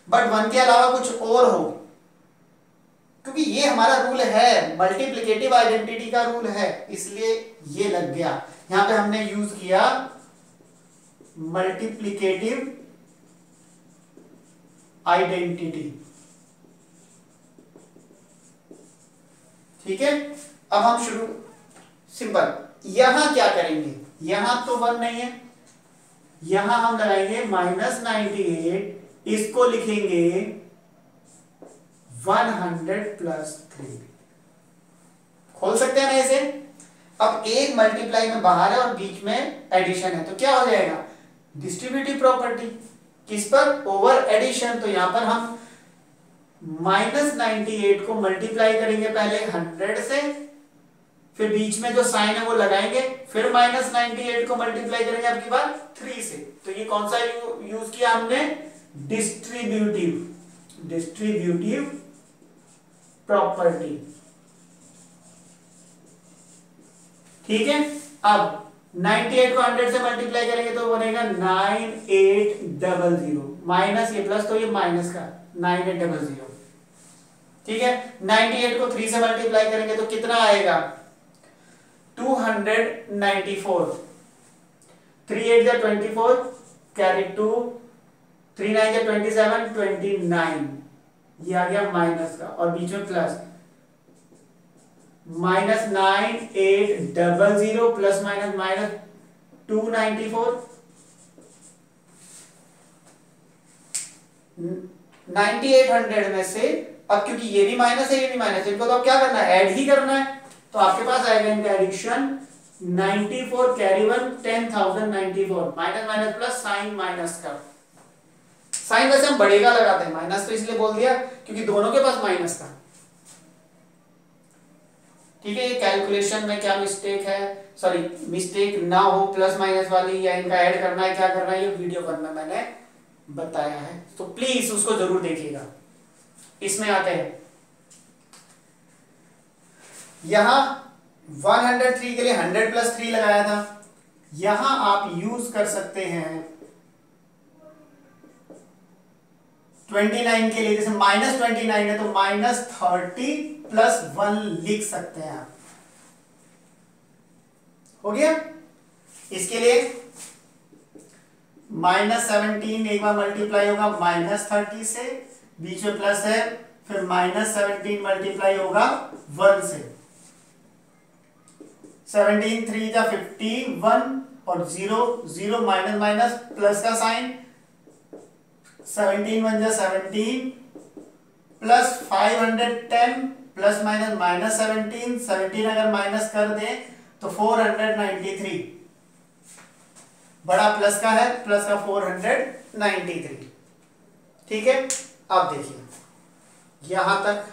बट 1 के अलावा कुछ और हो, क्योंकि ये हमारा रूल है, मल्टीप्लिकेटिव आइडेंटिटी का रूल है, इसलिए ये लग गया। यहां पे हमने यूज किया मल्टीप्लिकेटिव आइडेंटिटी, ठीक है। अब हम शुरू सिंपल, यहां क्या करेंगे, यहां तो 1 नहीं है, यहां हम लगाएंगे -98, इसको लिखेंगे 100 प्लस 3, खोल सकते हैं ना इसे। अब एक मल्टीप्लाई में बाहर है और बीच में एडिशन है, तो क्या हो जाएगा, डिस्ट्रीब्यूटिव प्रॉपर्टी, किस पर, ओवर एडिशन। तो यहां पर हम -98 को मल्टीप्लाई करेंगे पहले 100 से, फिर बीच में जो साइन है वो लगाएंगे, फिर -98 को मल्टीप्लाई करेंगे आपकी बार 3 से। तो ये कौन सा यूज किया हमने, डिस्ट्रीब्यूटिव प्रॉपर्टी, ठीक है। अब 98 को 100 से मल्टीप्लाई करेंगे तो बनेगा 9800, माइनस ये प्लस तो ये माइनस का 9800, ठीक है। 98 को 3 से मल्टीप्लाई करेंगे तो कितना आएगा, 294, 3 8 जा 24, कैरी 2, 3 9 जा 27, 29, ये आ गया माइनस का और बीच में प्लस, -9800 प्लस माइनस माइनस 294, 9800 में से, अब क्योंकि ये भी माइनस है ये भी माइनस है, इनको तो अब क्या करना है, ऐड ही करना है। तो आपके पास आएगा इनका addition 94 carry 1 10094, minus minus plus, sign minus का, साइन वैसे हम बड़े का लगाते हैं, माइनस तो इसलिए बोल दिया क्योंकि दोनों के पास माइनस था, ठीक है। ये कैलकुलेशन में क्या मिस्टेक है, सॉरी मिस्टेक ना हो प्लस माइनस वाली, या इनका ऐड करना है क्या करना है, ये वीडियो 1 में मैंने बताया है, तो प्लीज उसको जरूर देखिएगा। इसमें आते हैं, यहां 103 के लिए 100 प्लस 3 लगाया था, यहां आप यूज कर सकते हैं 29 के लिए, जैसे -29 है तो -30 प्लस 1 लिख सकते हैं आप, हो गया। इसके लिए -17 एक बार मल्टीप्लाई होगा -30 से, बीच में प्लस है, फिर -17 मल्टीप्लाई होगा 1 से, 17 3 जा 51 और 0 0 माइनस माइनस प्लस का साइन, 17 1 जा 17 प्लस 510 प्लस माइनस -17, 17 अगर माइनस कर दे तो 493, बड़ा प्लस का है, प्लस का 493, ठीक है। अब देखिए यहां तक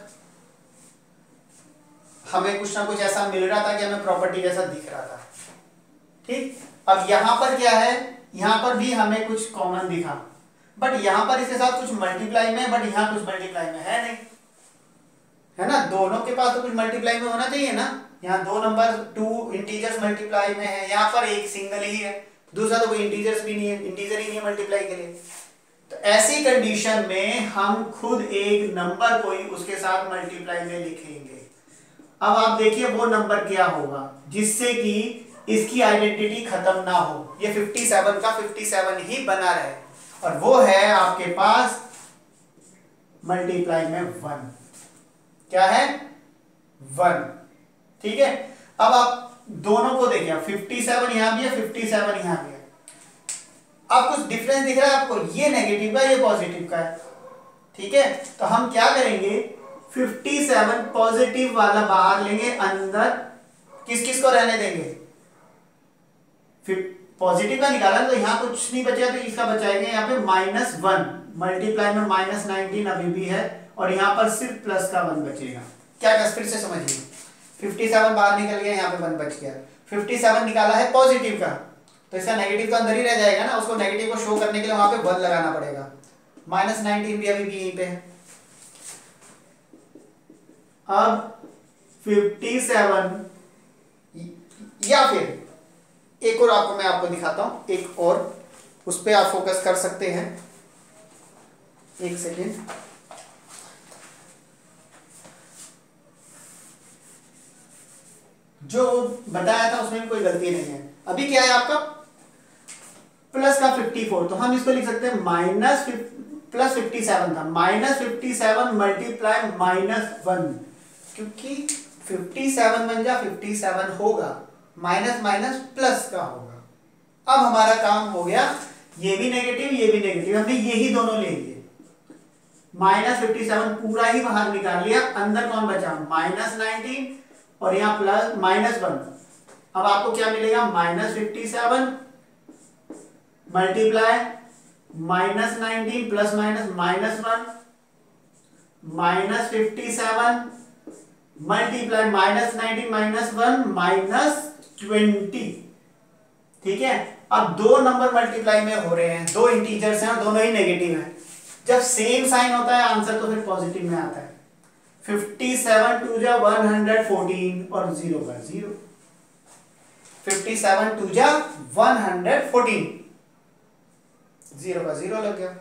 हमें कुछ ना कुछ ऐसा मिल रहा था कि हमें प्रॉपर्टी जैसा दिख रहा था, ठीक। अब यहां पर क्या है, यहां पर भी हमें कुछ कॉमन दिखा, बट यहां पर इसके साथ कुछ मल्टीप्लाई में, बट यहां कुछ मल्टीप्लाई में है नहीं, है ना। दोनों के पास तो कुछ मल्टीप्लाई में होना चाहिए ना, यहाँ दो नंबर 2 इंटीजर्स मल्टीप्लाई में है, यहाँ पर एक सिंगल ही है, दूसरा तो कोई इंटीजर्स भी नहीं है, इंटीजर ही नहीं है मल्टीप्लाई के लिए। तो ऐसी कंडीशन में हम खुद एक नंबर कोई उसके साथ मल्टीप्लाई में लिखेंगे। अब आप देखिए वो नंबर क्या होगा जिससे कि इसकी आइडेंटिटी खत्म ना हो, ये 57 का 57 ही बना रहे, और वो है आपके पास मल्टीप्लाई में 1, क्या है 1, ठीक है। अब आप दोनों को देखिए, 57 यहां भी है, 57 यहां भी है, अब कुछ डिफरेंस दिख रहा है आपको, ये नेगेटिव का ये पॉजिटिव का है, ठीक है। तो हम क्या करेंगे, 57 पॉजिटिव वाला बाहर लेंगे, अंदर किस किस को रहने देंगे, पॉजिटिव का निकाला तो यहाँ कुछ नहीं बचेगा, तो इसका बचाएंगे यहाँ पे -1 मल्टीप्लाई में -19 अभी भी है और यहाँ पर सिर्फ प्लस का 1 बचेगा। क्या कर फिर से समझिए, 57 बाहर निकल गया, यहाँ पे 1 बच गया। 57 निकाला है पॉजिटिव का, तो इसका नेगेटिव तो अंदर ही रह जाएगा ना, उसको नेगेटिव को शो करने के लिए वहां पे 1 लगाना पड़ेगा। -19 भी अभी भी यहीं पे है। अब 57 या फिर एक और मैं आपको दिखाता हूं, एक और उस पर आप फोकस कर सकते हैं। एक सेकेंड, जो बताया था उसमें भी कोई गलती नहीं है। अभी क्या है आपका प्लस का 54, तो हम इसको लिख सकते हैं प्लस 57 था, -57 मल्टीप्लाई -1, क्योंकि 57 बन जा 57 होगा, माइनस माइनस प्लस का होगा। अब हमारा काम हो गया, ये भी नेगेटिव ये भी नेगेटिव, हमने यही दोनों ले लिए। -57 पूरा ही बाहर निकाल लिया, अंदर कौन बचा -19 और यहाँ प्लस -1। अब आपको क्या मिलेगा, -57 मल्टीप्लाई -19 प्लस माइनस -1 -57 मल्टीप्लाई -19 -1 -20। ठीक है, अब दो नंबर मल्टीप्लाई में हो रहे हैं, दो इंटीजर्स हैं और दोनों ही नेगेटिव हैं। जब सेम साइन होता है आंसर तो फिर पॉजिटिव में आता है। 57 2 जा 114 और 0 का 0, 57 2 जा 114, 0 का 0 लग गया,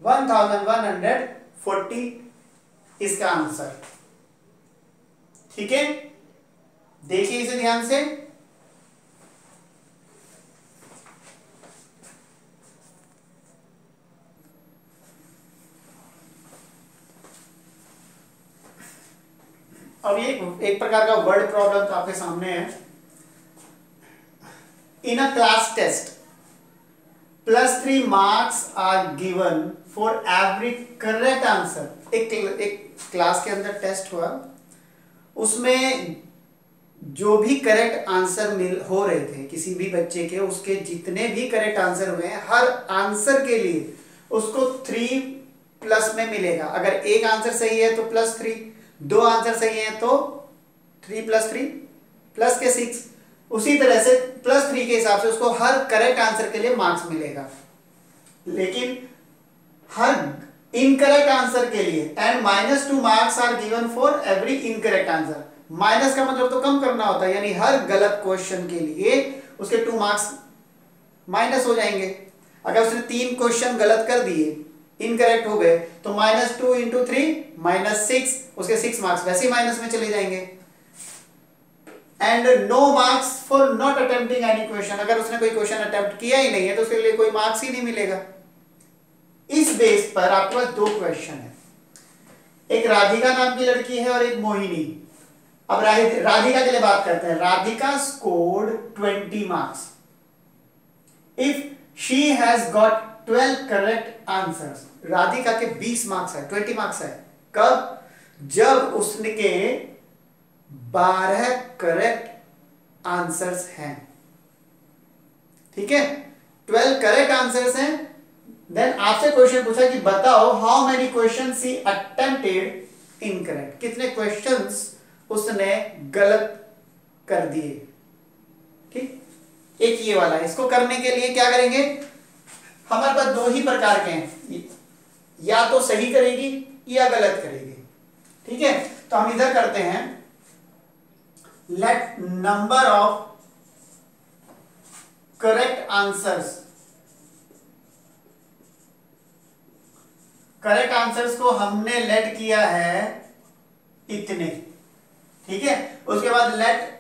1140 इसका आंसर। ठीक है, देखिए इसे ध्यान से। अब ये एक प्रकार का वर्ड प्रॉब्लम तो आपके सामने है। In a class test +3 marks are given for every correct answer. एक क्लास के अंदर टेस्ट हुआ, उसमें जो भी करेक्ट आंसर हो रहे थे किसी भी बच्चे के, उसके जितने भी करेक्ट आंसर हुए हैं, हर आंसर के लिए उसको 3 प्लस में मिलेगा। अगर एक आंसर सही है तो +3, दो आंसर सही है तो 3 + 3 प्लस के 6। उसी तरह से +3 के हिसाब से उसको हर करेक्ट आंसर के लिए मार्क्स मिलेगा। लेकिन हर इनकरेक्ट आंसर के लिए and -2 marks are given for every incorrect answer. Minus का मतलब तो कम करना होता है, यानी हर गलत क्वेश्चन के लिए उसके 2 मार्क्स माइनस हो जाएंगे। अगर उसने 3 क्वेश्चन गलत कर दिए, इनकरेक्ट हो गए, तो -2 × 3 -6, उसके 6 मार्क्स वैसे ही माइनस में चले जाएंगे। And no marks for not attempting any question, अगर उसने कोई क्वेश्चन अटेम्प्ट किया ही नहीं है तो उसके लिए कोई मार्क्स ही नहीं मिलेगा। इस बेस पर आपके पास 2 क्वेश्चन है, एक राधिका नाम की लड़की है और एक मोहिनी। अब राधिका के लिए बात करते हैं। Radhika scored 20 marks if she has got 12 correct answers. Radhika के 20 मार्क्स है, 20 मार्क्स है। कब? जब उसने के 12 करेक्ट आंसर्स हैं। ठीक है, 12 करेक्ट आंसर्स हैं। देन आपसे क्वेश्चन पूछा कि बताओ how many question she attempted incorrect, कितने क्वेश्चंस उसने गलत कर दिए। ठीक, एक ये वाला है। इसको करने के लिए क्या करेंगे, हमारे पास 2 ही प्रकार के हैं, या तो सही करेगी या गलत करेगी। ठीक है, तो हम इधर करते हैं, let number of correct answers, correct answers को हमने लेट किया है इतने। ठीक है, उसके बाद let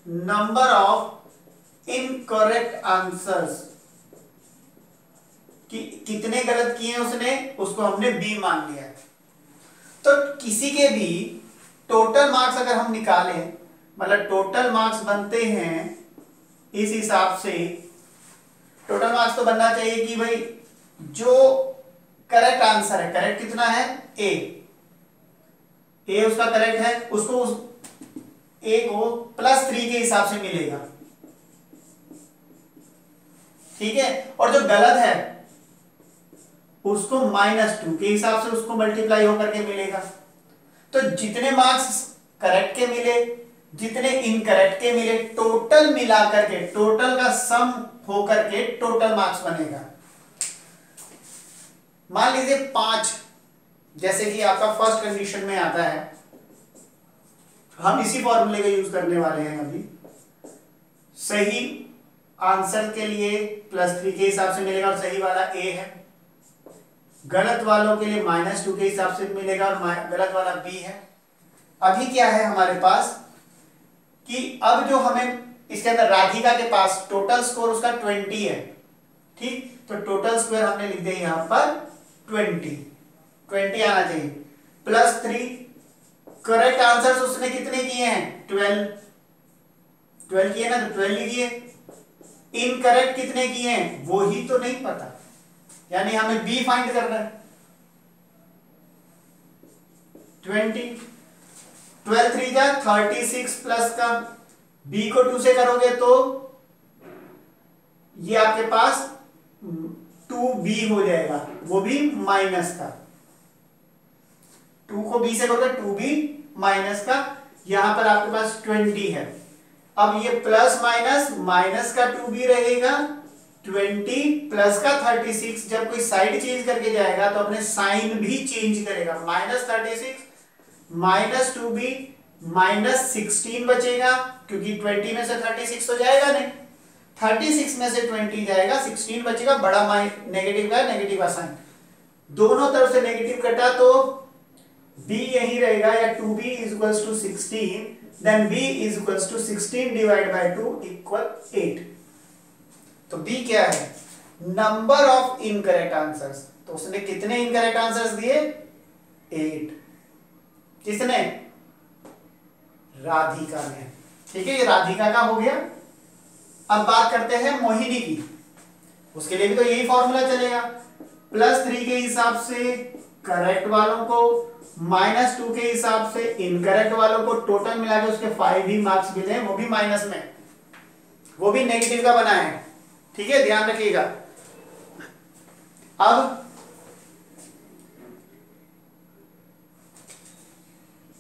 number of incorrect answers, कि कितने गलत किए उसने, उसको हमने B मान लिया। तो किसी के भी टोटल मार्क्स अगर हम निकालें, मतलब टोटल मार्क्स बनते हैं इस हिसाब से, टोटल मार्क्स तो बनना चाहिए कि भाई जो करेक्ट आंसर है, करेक्ट कितना है ए उसका करेक्ट है, उसको उस ए को +3 के हिसाब से मिलेगा। ठीक है, और जो गलत है उसको -2 के हिसाब से उसको मल्टीप्लाई होकर के मिलेगा। तो जितने मार्क्स करेक्ट के मिले, जितने इनकरेक्ट के मिले, टोटल मिलाकर के, टोटल का सम होकर के टोटल मार्क्स बनेगा। मान लीजिए 5, जैसे कि आपका फर्स्ट कंडीशन में आता है, हम इसी फॉर्मूले का यूज करने वाले हैं अभी। सही आंसर के लिए +3 के हिसाब से मिलेगा और सही वाला A है, गलत वालों के लिए -2 के हिसाब से मिलेगा और गलत वाला B है। अभी क्या है हमारे पास कि अब जो हमें इसके अंदर राधिका के पास टोटल स्कोर उसका 20 है, ठीक, तो टोटल स्कोर हमने लिख दिया यहां पर 20 आना चाहिए, +3 करेक्ट आंसर्स उसने कितने किए हैं 12 किए ना, तो 12 लिखिए। इनकरेक्ट कितने किए हैं वो ही तो नहीं पता, यानी हमें बी फाइंड करना है। 20 12 3 जा 36 प्लस का बी को 2 से करोगे तो ये आपके पास 2b हो जाएगा, वो भी माइनस का। 2 को b से करोगे 2b माइनस का, यहां पर आपके पास 20 है। अब ये प्लस माइनस, माइनस का 2b रहेगा, 20 प्लस का 36, जब कोई साइड चेंज करके जाएगा तो अपने साइन भी चेंज करेगा, -36 -2b -16 बचेगा, क्योंकि 20 में से 36 तो जाएगा नहीं, 36 में से 20 जाएगा, 16 बचेगा, बड़ा नेगेटिव का नेगेटिव का साइन, दोनों तरफ से नेगेटिव कटा तो b यही रहेगा, या 2b = 16, then b = 16 divide by 2 = 8। तो b क्या है, नंबर ऑफ इनकरेक्ट आंसर्स। तो उसने कितने इनकरेक्ट आंसर्स दिए 8, किसने, राधिका ने, ठीक है, ये राधिका का हो गया। अब बात करते हैं मोहिनी की, उसके लिए भी तो यही फॉर्मूला चलेगा, +3 के हिसाब से करेक्ट वालों को, -2 के हिसाब से इनकरेक्ट वालों को, टोटल मिला के उसके 5 ही मार्क्स मिले, वो भी माइनस में, वो भी नेगेटिव का बना है, ठीक है, ध्यान रखिएगा। अब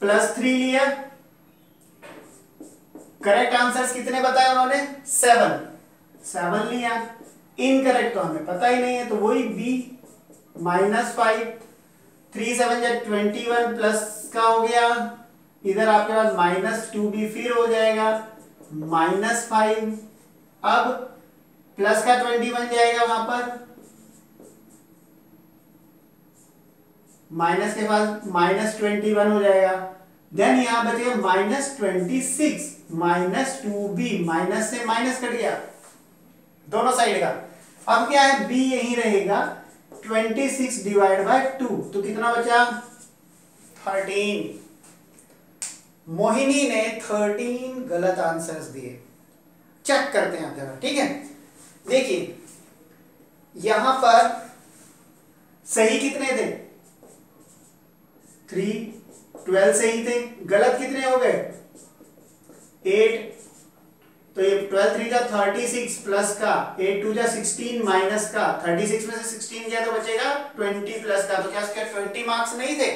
+3 लिया, करेक्ट आंसर्स कितने बताए उन्होंने 7 लिया, इनकरेक्ट तो हमें पता ही नहीं है, तो वही b -5, 3 7 जा 21 प्लस का हो गया, इधर आपके पास -2b फिर हो जाएगा, -5, अब प्लस का 20 बन जाएगा, वहां पर माइनस के बाद -21 हो जाएगा, देन यहां बचेगा -26, -2b, माइनस से माइनस कट गया दोनों साइड का। अब क्या है, b यही रहेगा, 26 डिवाइड बाय 2, तो कितना बचा 13। मोहिनी ने 13 गलत आंसर्स दिए। चेक करते हैं जरा, ठीक है, देखिए यहां पर सही कितने थे 3, 12 सही थे, गलत कितने हो गए 8, तो ये 12 3 जा 36 प्लस का, 8 2 जा 16 माइनस का, 36 में से 16 गया तो बचेगा 20 प्लस का, तो क्या इसके 20 मार्क्स नहीं थे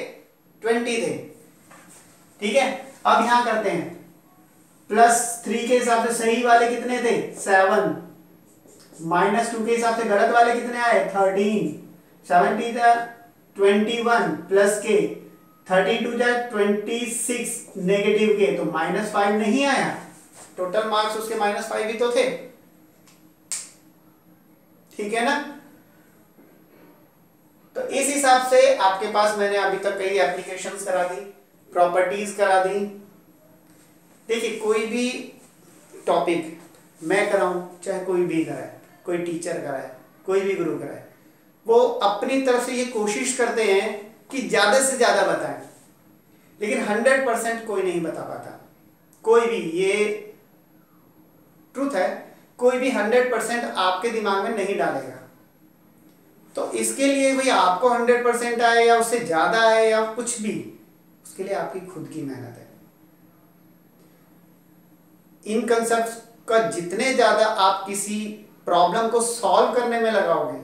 20 थे, ठीक है। अब यहां करते हैं, +3 के हिसाब से सही वाले कितने थे 7, -2 के हिसाब से गलत वाले कितने आए 13, 17 था 21 प्लस के, 32 जा 26 नेगेटिव के, तो -5 नहीं आया, टोटल मार्क्स उसके -5 ही तो थे, ठीक है ना। तो इस हिसाब से आपके पास मैंने अभी तक कई एप्लीकेशंस करा दी, प्रॉपर्टीज करा दी। देखिए कोई भी टॉपिक मैं कराऊं, चाहे कोई भी कराए, कोई टीचर कराए, कोई भी गुरु कराए, वो अपनी तरफ से ये कोशिश करते हैं कि ज्यादा से ज्यादा बताएं, लेकिन 100% कोई नहीं बता पाता, कोई भी, ये ट्रूथ है, कोई भी 100% आपके दिमाग में नहीं डालेगा। तो इसके लिए भाई आपको 100% आए या उससे ज्यादा आए या कुछ भी, उसके लिए आपकी खुद की मेहनत है। इन कंसेप्ट का जितने ज्यादा आप किसी प्रॉब्लम को सॉल्व करने में लगाओगे,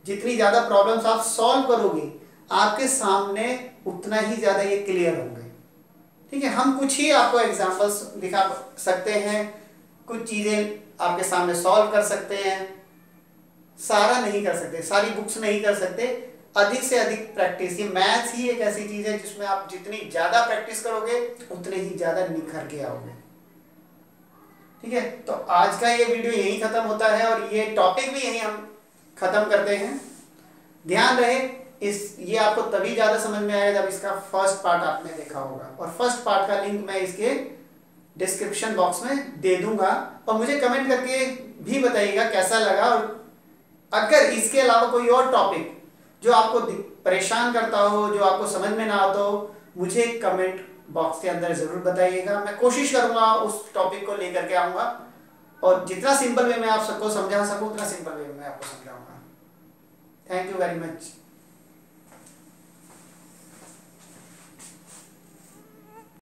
जितनी ज़्यादा प्रॉब्लम्स आप सॉल्व करोगे आपके सामने उतना ही ज़्यादा ये क्लियर होंगे। ठीक है, हम कुछ ही आपको एग्जांपल्स दिखा सकते हैं, कुछ चीज़ें आपके सामने सॉल्व कर सकते हैं, सारा नहीं कर सकते, सारी बुक्स नहीं कर सकते, अधिक से अधिक प्रैक्टिस। ये मैथ्स ही एक ऐसी चीज़ है जिसमें आप जितनी ज़्यादा प्रैक्टिस करोगे उतने ही ज़्यादा निखर के आओगे। ठीक है, तो आज का ये वीडियो यहीं ख़त्म होता है और ये टॉपिक भी यहीं हम ख़त्म करते हैं। ध्यान रहे, ये आपको तभी ज़्यादा समझ में आएगा जब इसका फर्स्ट पार्ट आपने देखा होगा, और फर्स्ट पार्ट का लिंक मैं इसके डिस्क्रिप्शन बॉक्स में दे दूंगा, और मुझे कमेंट करके भी बताइएगा कैसा लगा। और अगर इसके अलावा कोई और टॉपिक जो आपको परेशान करता हो, जो आपको समझ में ना आता हो, मुझे कमेंट बॉक्स के अंदर ज़रूर बताइएगा। मैं कोशिश करूँगा उस टॉपिक को लेकर के आऊँगा, और जितना सिंपल वे में आप सबको समझा सकूँ उतना सिंपल वे में आपको समझाऊँगा। Thank you very much.